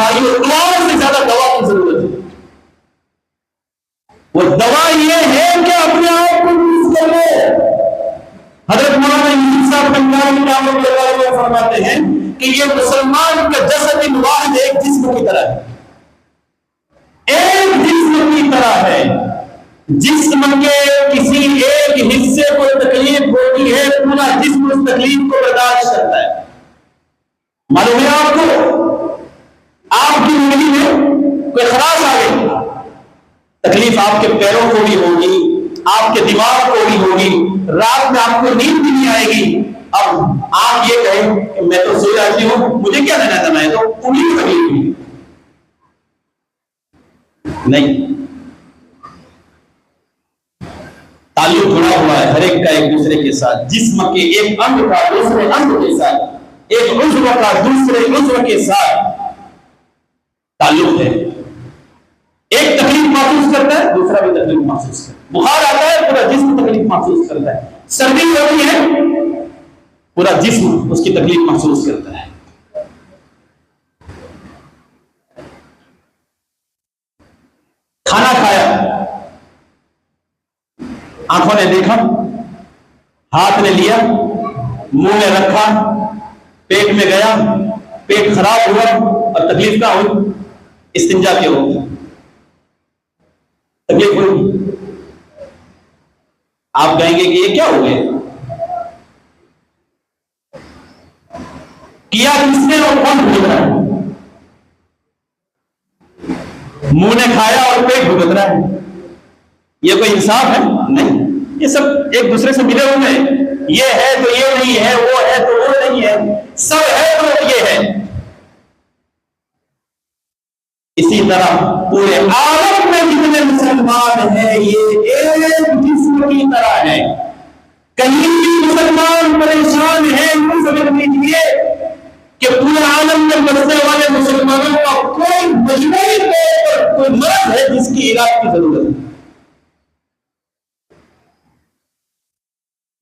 بھائیوں دعاؤں سے زیادہ دوا کی ضرورت ہے. وہ دوا یہ ہے کہ اپنے آپ کو درست کر لو. حضرت مولانا یوسف صاحب بنگالی رحمۃ اللہ علیہ فرماتے ہیں کہ یہ مسلمان کا جسد واحد ایک جسم کی طرح ہے. ایک جسم کی طرح ہے. جسم کے کسی ایک حصے کو تکلیف ہوتی ہے پورا جسم اس تکلیف کو برداشت کرتا ہے. معلوم ہے آپ کو آپ کی زندگی میں کوئی خراش آ گئی تکلیف آپ کے پیروں کو بھی ہوگی آپ کے دماغ کو بھی ہوگی. رات میں آپ کو نیند بھی نہیں آئے گی. اب آپ یہ کہیں کہ میں تو سو جاتی ہوں مجھے کیا لینا تھا میں تو انہیں کو تکلیف ہوئی نہیں. تعلق جڑا ہوا ہے ہر ایک کا ایک دوسرے کے ساتھ. جسم کے ایک انگ کا دوسرے انگ کے ساتھ ایک عضو کا دوسرے عضو کے ساتھ تعلق ہے. ایک تکلیف محسوس کرتا ہے دوسرا بھی تکلیف محسوس کرتا ہے. بخار آتا ہے پورا جسم تکلیف محسوس کرتا ہے. سردی ہوتی ہے پورا جسم اس کی تکلیف محسوس کرتا ہے. کھانا کھایا آنکھوں نے دیکھا ہاتھ نے لیا منہ میں رکھا پیٹ میں گیا پیٹ خراب ہوا اور تکلیف کیا ہوئی؟ استنجا کیا ہوگی تکلیف ہوئی. آپ کہیں گے کہ یہ کیا ہو گیا کیا کس نے اور کون بھوگ رہا ہے؟ منہ نے کھایا اور پیٹ بھگت رہا ہے. یہ کوئی انصاف ہے؟ نہیں. یہ سب ایک دوسرے سے ملے ہوئے ہیں. یہ ہے تو یہ نہیں ہے وہ ہے تو وہ نہیں ہے سب ہے تو یہ ہے. اسی طرح پورے عالم میں جتنے مسلمان ہیں یہ ایک جسم کی طرح ہے. کہیں بھی مسلمان پریشان ہیں یہ سمجھ لیجیے کہ پورے عالم میں بسنے والے مسلمانوں کا کوئی مجموعی طور پر کوئی مرض ہے جس کی علاج کی ضرورت ہے.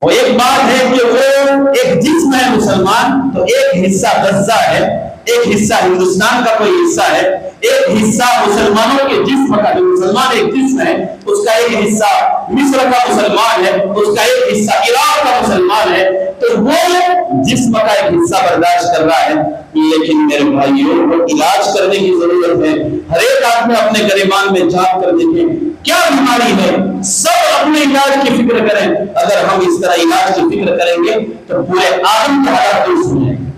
وہ ایک بات ہے کہ وہ ایک جسم ہے مسلمان تو ایک حصہ غزہ ہے ایک حصہ ہندوستان کا کوئی حصہ ہے ایک حصہ مسلمانوں کے جسم کا جو مسلمان ایک جسم ہے اس کا ایک حصہ مصر کا مسلمان ہے اس کا ایک حصہ عراق کا مسلمان ہے تو وہ جسم کا ایک حصہ برداشت کر رہا ہے. لیکن میرے بھائیوں کو علاج کرنے کی ضرورت ہے. ہر ایک آدمی اپنے گریبان میں جھانک کر دیکھیں کیا بیماری ہے. سب اپنے علاج کی فکر کریں. اگر ہم اس طرح علاج کی فکر کریں گے تو پورے عالم کے حالات درست ہو جائیں گے.